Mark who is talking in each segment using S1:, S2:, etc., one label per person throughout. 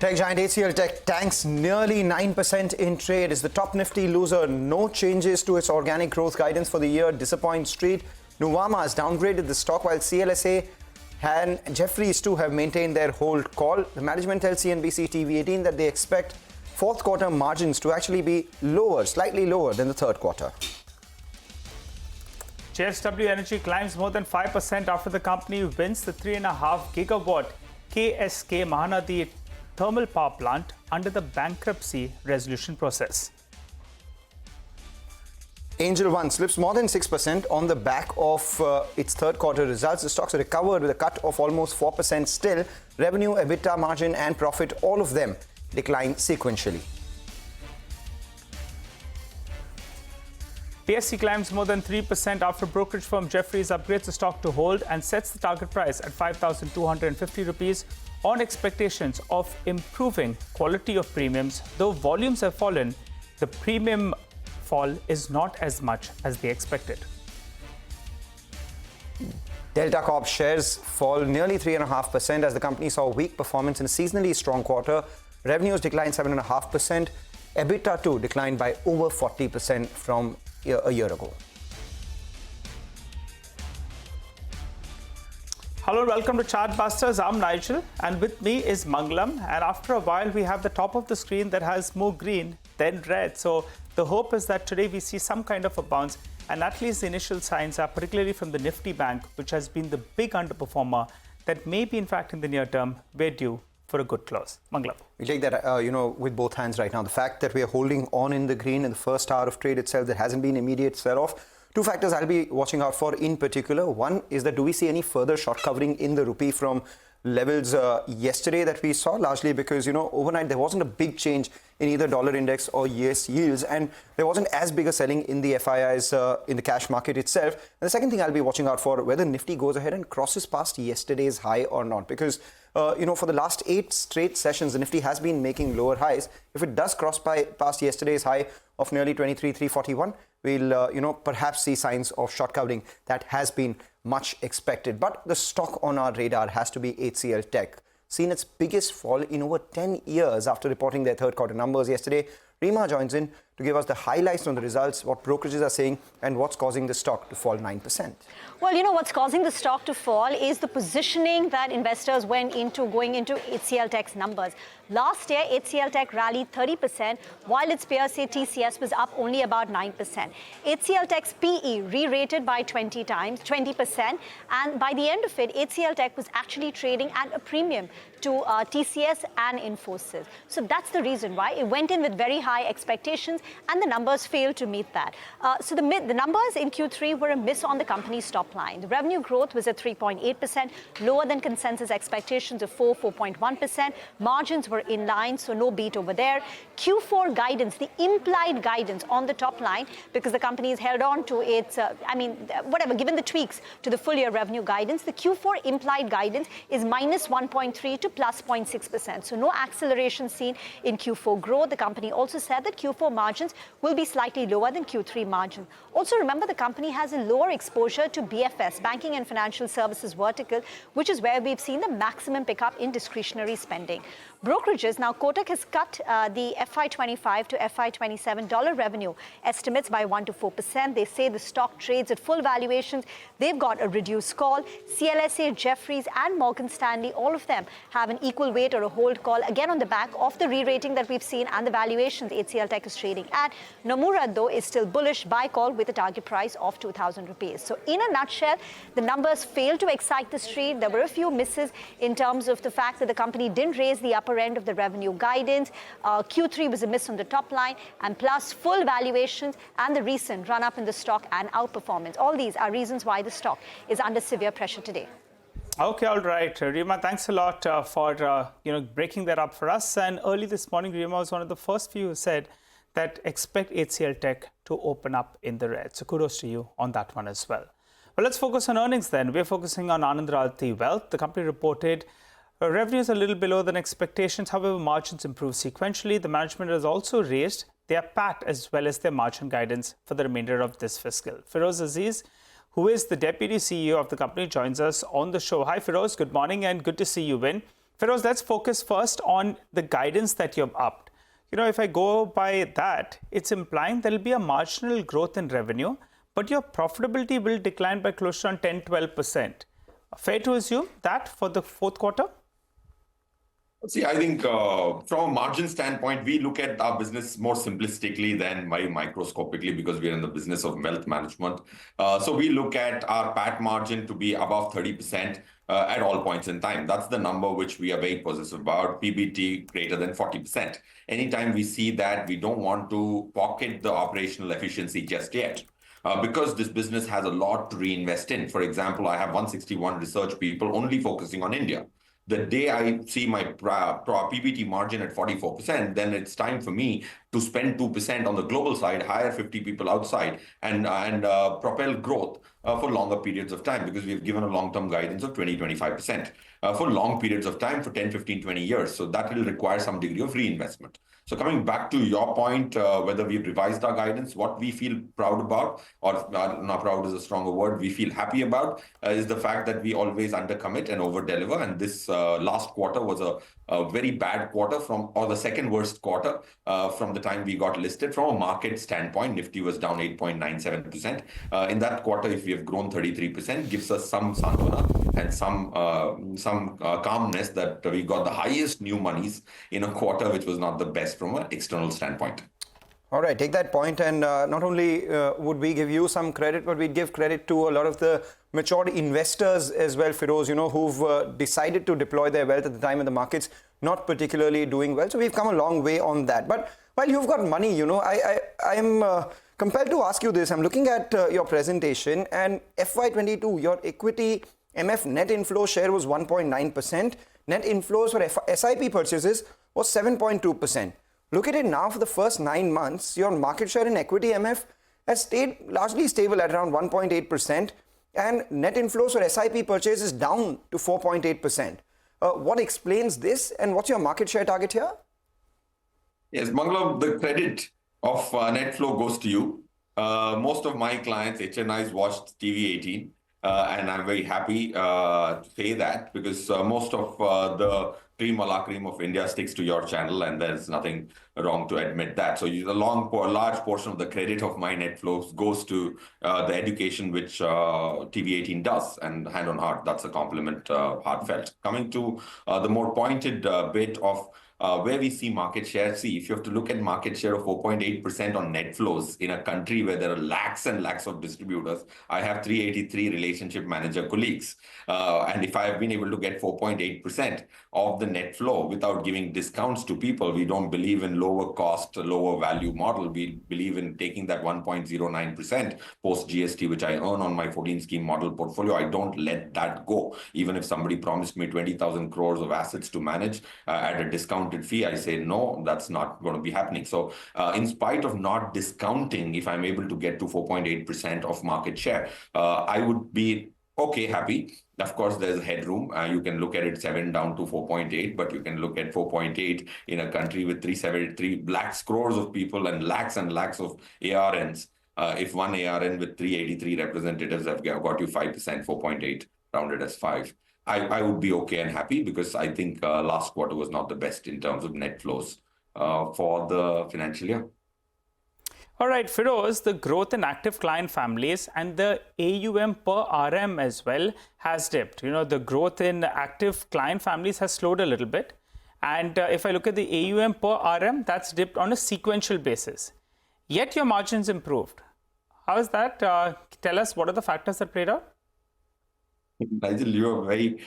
S1: Tech giant HCL Tech tanks nearly 9% in trade. Is the top Nifty loser. No changes to its organic growth guidance for the year. Disappoint Street. Nuvama has downgraded the stock, while CLSA and Jefferies too have maintained their hold call. The management tells CNBC-TV18 that they expect fourth quarter margins to actually be lower, slightly lower than the third quarter.
S2: JSW Energy climbs more than 5% after the company wins the 3.5 gigawatt KEC Mahanadi thermal power plant under the bankruptcy resolution process.
S1: Angel One slips more than 6% on the back of its third quarter results. The stocks recovered with a cut of almost 4% still. Revenue, EBITDA margin and profit, all of them declined sequentially.
S2: BSE climbs more than 3% after brokerage firm Jefferies upgrades the stock to hold and sets the target price at 5,250 rupees on expectations of improving quality of premiums. Though volumes have fallen, the premium fall is not as much as they expected.
S1: Delta Corp shares fall nearly 3.5% as the company saw weak performance in a seasonally strong quarter. Revenues declined 7.5%. EBITDA too declined by over 40% from a year ago.
S2: Hello and welcome to Chartbusters. I'm Nigel and with me is Mangalam, and after a while we have the top of the screen that has more green than red. So the hope is that today we see some kind of a bounce, and at least the initial signs are particularly from the Nifty Bank, which has been the big underperformer, that may be in fact in the near term we're due for a good close. Mangalam.
S1: We take that with both hands right now. The fact that we are holding on in the green in the first hour of trade itself, there hasn't been immediate sell-off. Two factors I'll be watching out for in particular. One is that do we see any further short covering in the rupee from levels yesterday that we saw, largely because, overnight there wasn't a big change in either dollar index or US yields, and there wasn't as big a selling in the FIIs in the cash market itself. And the second thing I'll be watching out for, whether Nifty goes ahead and crosses past yesterday's high or not, because for the last 8 straight sessions, the Nifty has been making lower highs. If it does cross past yesterday's high of nearly 23,341, we'll perhaps see signs of short covering. That has been much expected. But the stock on our radar has to be HCL Tech, seen its biggest fall in over 10 years after reporting their third quarter numbers yesterday. Rima joins in to give us the highlights on the results, what brokerages are saying, and what's causing the stock to fall 9%.
S3: Well, what's causing the stock to fall is the positioning that investors went into going into HCL Tech's numbers. Last year, HCL Tech rallied 30%, while its peers say TCS was up only about 9%. HCL Tech's PE re-rated by 20%, and by the end of it, HCL Tech was actually trading at a premium to TCS and Infosys. So that's the reason why it went in with very high expectations, and the numbers failed to meet that. So the numbers in Q3 were a miss on the company's top line. The revenue growth was at 3.8%, lower than consensus expectations of 4.1%. Margins were in line, so no beat over there. Q4 guidance, the implied guidance on the top line, because the company has held on to its, given the tweaks to the full year revenue guidance, the Q4 implied guidance is minus 1.3 to plus 0.6%. So no acceleration seen in Q4 growth. The company also said that Q4 margins will be slightly lower than Q3 margin. Also remember, the company has a lower exposure to BFS, banking and financial services vertical, which is where we've seen the maximum pickup in discretionary spending. Brokerages, now Kotak has cut the FY25 to FY27 dollar revenue estimates by 1 to 4%. They say the stock trades at full valuations. They've got a reduced call. CLSA, Jefferies and Morgan Stanley, all of them have an equal weight or a hold call, again on the back of the re-rating that we've seen and the valuations HCL Tech is trading at. Nomura, though, is still bullish, buy call with a target price of 2,000 rupees. So in a nutshell, the numbers failed to excite the street. There were a few misses in terms of the fact that the company didn't raise the upper end of the revenue guidance. Q3 was a miss on the top line, and plus full valuations and the recent run up in the stock and outperformance. All these are reasons why the stock is under severe pressure today.
S2: Okay, all right. Rima, thanks a lot for breaking that up for us. And early this morning, Rima was one of the first few who said that expect HCL Tech to open up in the red. So kudos to you on that one as well. Well, let's focus on earnings then. We're focusing on Anand Rathi Wealth. The company reported revenues a little below than expectations. However, margins improved sequentially. The management has also raised their PAT as well as their margin guidance for the remainder of this fiscal. Feroz Aziz, who is the Deputy CEO of the company, joins us on the show. Hi, Feroz. Good morning and good to see you, Win. Feroz, let's focus first on the guidance that you've upped. If I go by that, it's implying there'll be a marginal growth in revenue, but your profitability will decline by close to 10-12%. Fair to assume that for the fourth quarter?
S4: See, I think from a margin standpoint, we look at our business more simplistically than very microscopically because we are in the business of wealth management. So we look at our PAT margin to be above 30% at all points in time. That's the number which we are very possessive about, PBT greater than 40%. Anytime we see that, we don't want to pocket the operational efficiency just yet. Because this business has a lot to reinvest in. For example, I have 161 research people only focusing on India. The day I see my PBT margin at 44%, then it's time for me to spend 2% on the global side, hire 50 people outside, and propel growth for longer periods of time, because we've given a long-term guidance of 20-25% for long periods of time, for 10, 15, 20 years. So that will require some degree of reinvestment. So coming back to your point, whether we've revised our guidance, what we feel proud about, or not proud is a stronger word, we feel happy about, is the fact that we always undercommit and over-deliver. And this last quarter was a very bad quarter or the second worst quarter from the time we got listed. From a market standpoint, Nifty was down 8.97%. In that quarter, if we have grown 33%, gives us some santvana and some calmness that we got the highest new monies in a quarter, which was not the best from an external standpoint.
S1: All right, take that point, and not only would we give you some credit, but we'd give credit to a lot of the mature investors as well, Feroz, who've decided to deploy their wealth at the time of the markets not particularly doing well. So we've come a long way on that. But while you've got money, I am compelled to ask you this. I'm looking at your presentation, and FY22, your equity MF net inflow share was 1.9%. Net inflows for SIP purchases was 7.2%. Look at it now. For the first 9 months, your market share in equity MF has stayed largely stable at around 1.8%, and net inflows for SIP purchase is down to 4.8%. What explains this, and what's your market share target here?
S4: Yes, Mangalam, the credit of net flow goes to you. Most of my clients, HNIs, watched TV18, and I'm very happy to say that, because most of the cream a la cream of India sticks to your channel, and there's nothing wrong to admit that. So a large portion of the credit of my net flows goes to the education which TV18 does, and hand on heart, that's a compliment, heartfelt. Coming to the more pointed bit of where we see market share. See, if you have to look at market share of 4.8% on net flows in a country where there are lakhs and lakhs of distributors, I have 383 relationship manager colleagues. And if I have been able to get 4.8% of the net flow without giving discounts to people, we don't believe in lower cost, lower value model. We believe in taking that 1.09% post GST, which I earn on my 14 scheme model portfolio. I don't let that go. Even if somebody promised me 20,000 crores of assets to manage at a discounted fee, I say, no, that's not going to be happening. So in spite of not discounting, if I'm able to get to 4.8% of market share, I would be okay, happy. Of course, there's headroom. You can look at it 7 down to 4.8, but you can look at 4.8 in a country with 373 lakhs crores of people and lakhs of ARNs. If one ARN with 383 representatives have got you 5%, 4.8 rounded as 5. I would be okay and happy, because I think last quarter was not the best in terms of net flows for the financial year.
S2: All right, Feroz, the growth in active client families and the AUM per RM as well has dipped. The growth in active client families has slowed a little bit. And if I look at the AUM per RM, that's dipped on a sequential basis. Yet your margins improved. How is that? Tell us, what are the factors that played out?
S4: Nigel, you are very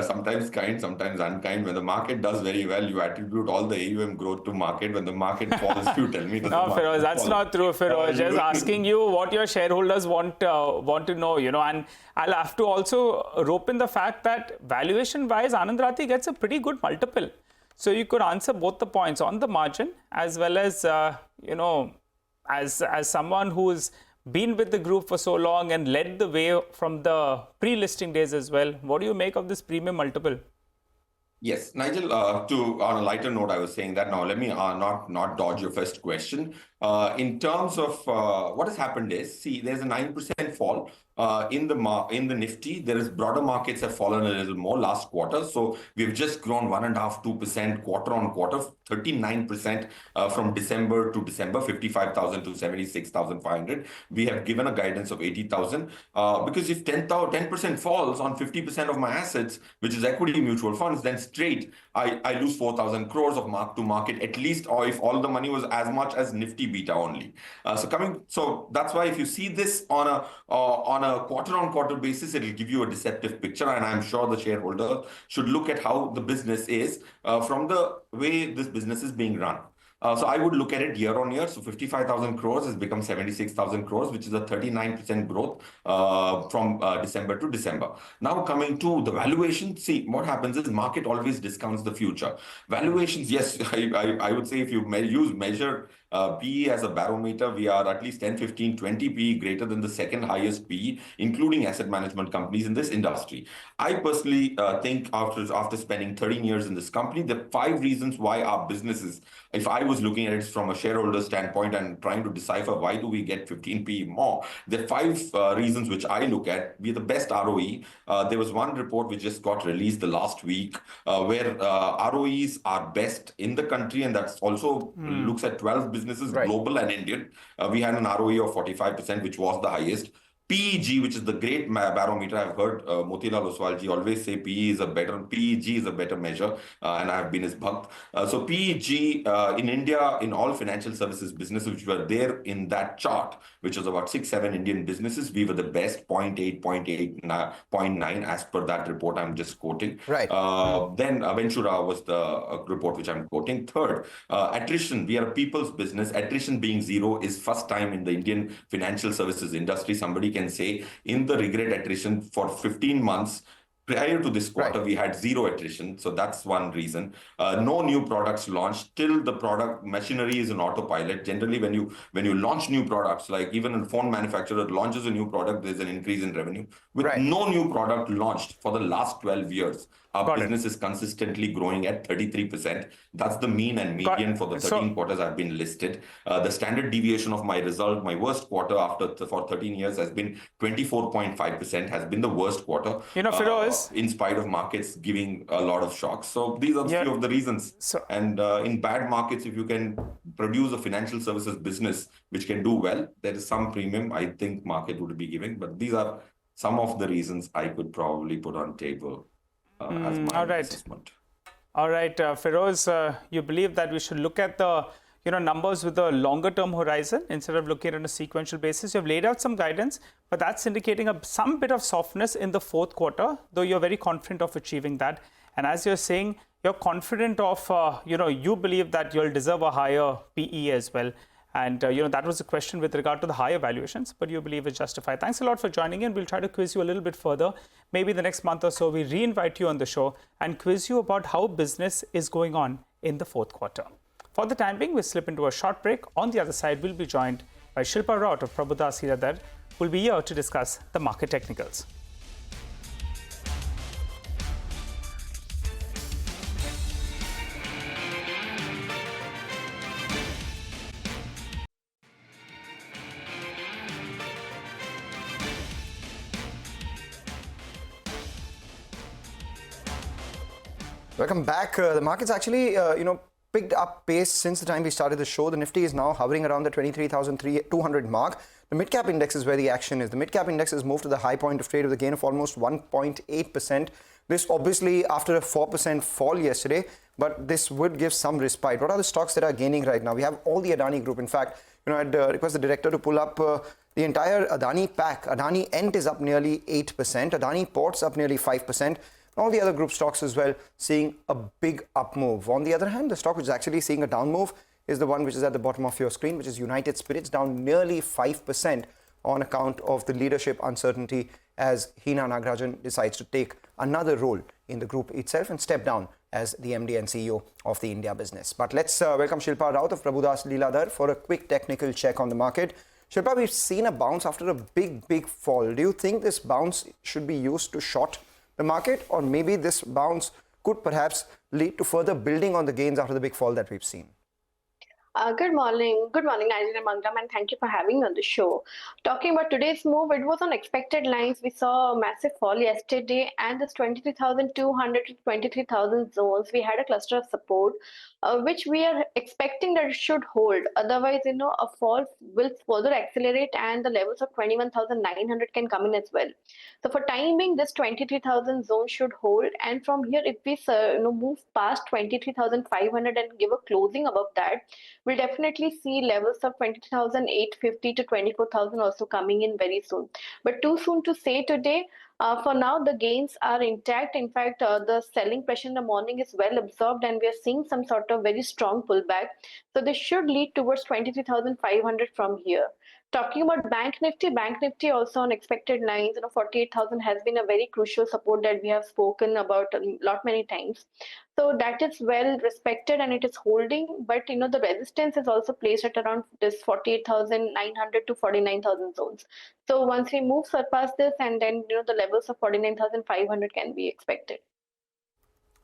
S4: sometimes kind, sometimes unkind. When the market does very well, you attribute all the AUM growth to market. When the market falls, you tell me that.
S2: No, Feroz, that's not true, Feroz. Just asking you what your shareholders want to know, and I'll have to also rope in the fact that valuation-wise, Anand Rathi gets a pretty good multiple. So you could answer both the points on the margin, as well as, as someone who's been with the group for so long and led the way from the pre-listing days as well. What do you make of this premium multiple?
S4: Yes, Nigel, on a lighter note, I was saying that now let me not dodge your first question. In terms of what has happened is, see, there's a 9% fall in the Nifty. There is broader markets have fallen a little more last quarter. So we've just grown 1.5-2% quarter on quarter, 39% from December to December, 55,000 to 76,500. We have given a guidance of 80,000 because if 10% falls on 50% of my assets, which is equity mutual funds, then straight I lose 4,000 crores of mark to market at least, or if all the money was as much as Nifty beta only. So that's why if you see this on a quarter on quarter basis, it will give you a deceptive picture, and I'm sure the shareholder should look at how the business is from the way this business is being run. So I would look at it year on year. So 55,000 crores has become 76,000 crores, which is a 39% growth from December to December. Now coming to the valuation, see what happens is market always discounts the future. Valuations, yes, I would say if you measure PE as a barometer, we are at least 10, 15, 20 PE greater than the second highest PE, including asset management companies in this industry. I personally think after spending 13 years in this company, the 5 reasons why our businesses, if I was looking at it from a shareholder standpoint and trying to decipher why do we get 15 PE more, the 5 reasons which I look at, we are the best ROE. There was one report which just got released the last week where ROEs are best in the country, and that's also looks at 12 businesses, right, global and Indian. We had an ROE of 45%, which was the highest. PEG, which is the great barometer, I've heard Motilal Oswalji always say PEG is a better measure, and I've been his bhakt. So PEG in India, in all financial services businesses which were there in that chart, which was about 6-7 Indian businesses, we were the best, 0.8, 0.9 as per that report I'm just quoting.
S1: Right.
S4: Then Ventura was the report which I'm quoting. Third, attrition. We are a people's business. Attrition being 0 is first time in the Indian financial services industry. Somebody can say in the regret attrition for 15 months prior to this quarter, right, we had 0 attrition. So that's one reason. No new products launched. Till the product machinery is an autopilot. Generally, when you launch new products, like even a phone manufacturer launches a new product, there's an increase in revenue. With right, no new product launched for the last 12 years, our business is consistently growing at 33%. That's the mean and median for the 13 quarters I've been listed. The standard deviation of my result, my worst quarter for 13 years has been 24.5%, has been the worst quarter.
S2: You know, Feroz,
S4: in spite of markets giving a lot of shocks. So these are few of the reasons. And in bad markets, if you can produce a financial services business which can do well, there is some premium I think market would be giving. But these are some of the reasons I could probably put on table. As my assessment.
S2: All right, Feroz, you believe that we should look at the numbers with a longer term horizon instead of looking at it on a sequential basis. You've laid out some guidance, but that's indicating some bit of softness in the fourth quarter, though you're very confident of achieving that. And as you're saying, you're confident of, you believe that you'll deserve a higher PE as well. And, that was a question with regard to the higher valuations, but you believe it's justified. Thanks a lot for joining in. We'll try to quiz you a little bit further. Maybe the next month or so, we re-invite you on the show and quiz you about how business is going on in the fourth quarter. For the time being, we'll slip into a short break. On the other side, we'll be joined by Shilpa Raut of Prabhudas Lilladher, who will be here to discuss the market technicals.
S1: Welcome back. The market's actually, picked up pace since the time we started the show. The Nifty is now hovering around the 23,200 mark. The mid-cap index is where the action is. The mid-cap index has moved to the high point of trade with a gain of almost 1.8%. This obviously after a 4% fall yesterday, but this would give some respite. What are the stocks that are gaining right now? We have all the Adani group. In fact, I'd request the director to pull up the entire Adani pack. Adani Ent is up nearly 8%. Adani Ports up nearly 5%. All the other group stocks as well seeing a big up move. On the other hand, the stock which is actually seeing a down move is the one which is at the bottom of your screen, which is United Spirits, down nearly 5% on account of the leadership uncertainty as Hina Nagarajan decides to take another role in the group itself and step down as the MD and CEO of the India business. But let's welcome Shilpa Raut of Prabhudas Lilladher for a quick technical check on the market. Shilpa, we've seen a bounce after a big fall. Do you think this bounce should be used to short the market, or maybe this bounce could perhaps lead to further building on the gains after the big fall that we've seen?
S5: Good morning. Good morning, Nigel and Manglam, and thank you for having me on the show. Talking about today's move, it was on expected lines. We saw a massive fall yesterday, and this 23,200 to 23,000 zones, we had a cluster of support, which we are expecting that it should hold. Otherwise, a fall will further accelerate, and the levels of 21,900 can come in as well. So for time being, this 23,000 zone should hold, and from here, if we move past 23,500 and give a closing above that, we'll definitely see levels of 20,850 to 24,000 also coming in very soon. But too soon to say today. For now, the gains are intact. In fact, the selling pressure in the morning is well absorbed, and we are seeing some sort of very strong pullback. So this should lead towards 23,500 from here. Talking about Bank Nifty also on expected lines. 48,000 has been a very crucial support that we have spoken about a lot many times. So that is well respected and it is holding, but the resistance is also placed at around this 48,900 to 49,000 zones. So once we move surpass this, and then the levels of 49,500 can be expected.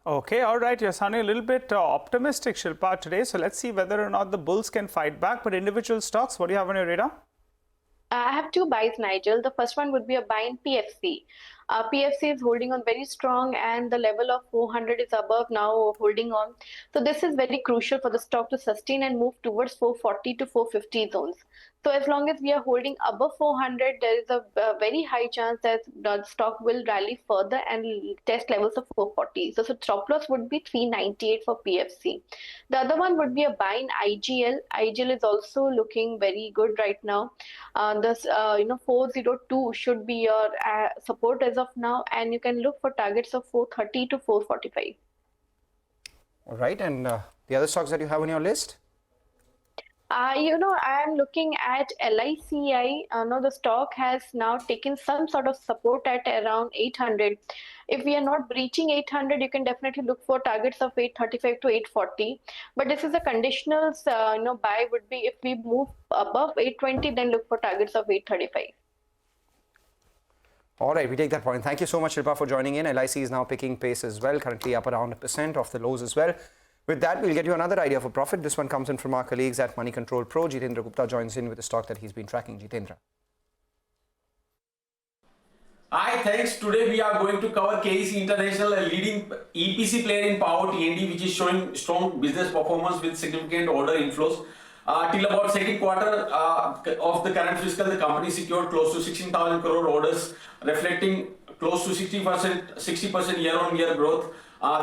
S2: Okay, all right. You're sounding a little bit optimistic, Shilpa, today. So let's see whether or not the bulls can fight back. But individual stocks, what do you have on your radar?
S5: I have two buys, Nigel. The first one would be a buy in PFC. PFC is holding on very strong, and the level of 400 is above now, holding on. So this is very crucial for the stock to sustain and move towards 440 to 450 zones. So as long as we are holding above 400, there is a very high chance that the stock will rally further and test levels of 440. So stop loss would be 398 for PFC. The other one would be a buy in IGL. IGL is also looking very good right now. 402 should be your support as of now, and you can look for targets of 430 to 445.
S1: All right, and the other stocks that you have on your list?
S5: I am looking at LICI. The stock has now taken some sort of support at around 800. If we are not breaching 800, you can definitely look for targets of 835 to 840. But this is a conditional, buy would be if we move above 820, then look for targets of 835.
S1: All right, we take that point. Thank you so much, Shilpa, for joining in. LIC is now picking pace as well, currently up around 1% off the lows as well. With that, we'll get you another idea for profit. This one comes in from our colleagues at Money Control Pro. Jitendra Gupta joins in with a stock that he's been tracking. Jitendra.
S6: Hi, thanks. Today we are going to cover KEC International, a leading EPC player in power T&D, which is showing strong business performance with significant order inflows. Till about second quarter of the current fiscal, the company secured close to 16,000 crore orders, reflecting close to 60% year-on-year growth.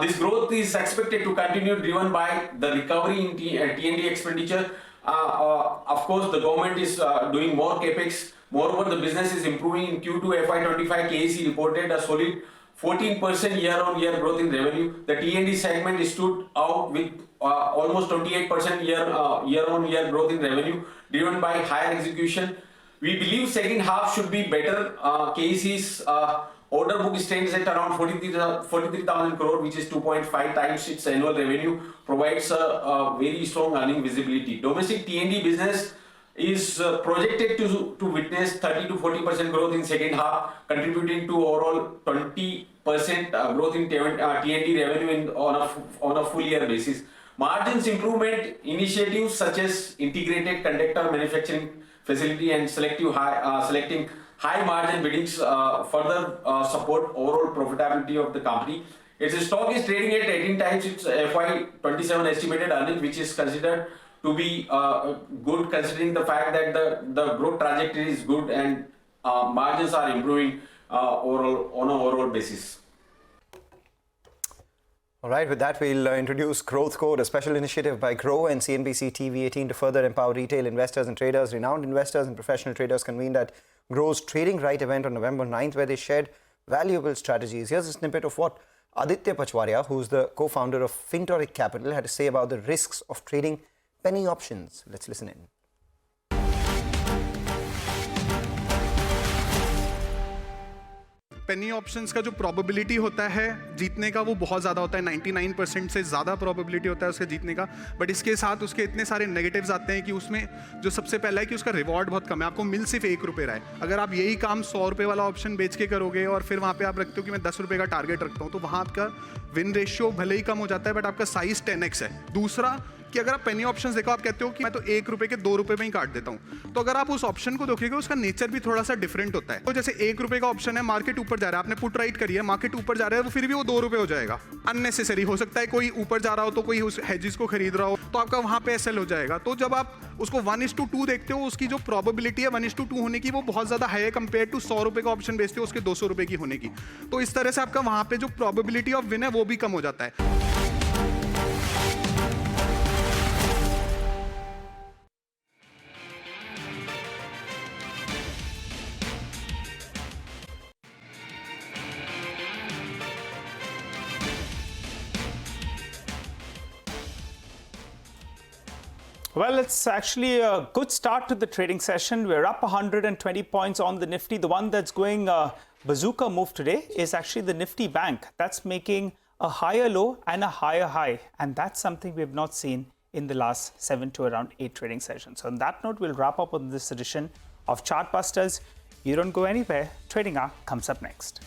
S6: This growth is expected to continue, driven by the recovery in T&D expenditure. Of course, the government is doing more capex. Moreover, the business is improving. In Q2 FY25, KEC reported a solid 14% year-on-year growth in revenue. The T&D segment stood out with almost 28% year-on-year growth in revenue, driven by higher execution. We believe second half should be better. KEC's order book stands at around 43,000 crore, which is 2.5 times its annual revenue, provides a very strong earning visibility. Domestic T&D business is projected to witness 30 to 40% growth in second half, contributing to overall 20% growth in T&D revenue on a full year basis. Margins improvement initiatives such as integrated conductor manufacturing facility and selecting high margin biddings further support overall profitability of the company. Its stock is trading at 18 times its FY27 estimated earnings, which is considered to be good, considering the fact that the growth trajectory is good and margins are improving on an overall basis.
S1: All right, with that, we'll introduce Growth Code, a special initiative by Grow and CNBC-TV18 to further empower retail investors and traders. Renowned investors and professional traders convened at Grow's Trading Right event on November 9th, where they shared valuable strategies. Here's a snippet of what Aditya Pachwaria, who's the co-founder of Fintoric Capital, had to say about the risks of trading penny options. Let's listen in.
S7: Penney options का जो probability होता है जीतने का वो बहुत ज़्यादा होता है, 99% से ज़्यादा प्रोबेबिलिटी होता है उसके जीतने का. बट इसके साथ उसके इतने सारे नेगेटिव्स आते हैं कि उसमें जो सबसे पहला है कि उसका रिवॉर्ड बहुत कम है. आपको मिल सिर्फ 1 रुपये रहा है. अगर आप यही काम 100 रुपये वाला ऑप्शन बेच के करोगे और फिर वहाँ पे आप रखते हो कि मैं 10 रुपये का टारगेट रखता हूँ, तो वहाँ आपका विन रेशियो भले ही कम हो जाता है बट आपका साइज 10x है. दूसरा, कि अगर आप पेनी ऑप्शंस देखो, आप कहते हो कि मैं तो 1 रुपए के 2 रुपए में ही काट देता हूँ, तो अगर आप उस ऑप्शन को देखोगे उसका नेचर भी थोड़ा सा डिफरेंट होता है। तो जैसे 1 रुपए का ऑप्शन है, मार्केट ऊपर जा रहा है, आपने पुट राइट करी है, मार्केट ऊपर जा रहा है, वो फिर भी वो 2 रुपए हो जाएगा। अननेसेसरी हो सकता है कोई ऊपर जा रहा हो तो कोई उस हेजेस को खरीद रहा हो, तो आपका वहां पे एसएल हो जाएगा। तो जब आप उसको 1:2 देखते हो, उसकी जो प्रोबेबिलिटी है 1:2 होने की वो बहुत ज्यादा हाई है कंपेयर टू 100 रुपए का ऑप्शन बेचते हो उसके 200 रुपए की होने की। तो इस तरह से आपका वहां पे जो प्रोबेबिलिटी ऑफ विन है वो भी कम हो जाता है।
S2: Well, it's actually a good start to the trading session. We're up 120 points on the Nifty. The one that's going bazooka move today is actually the Nifty Bank. That's making a higher low and a higher high. And that's something we have not seen in the last 7 to around 8 trading sessions. So on that note, we'll wrap up on this edition of Chartbusters. You don't go anywhere. Trading Hour comes up next.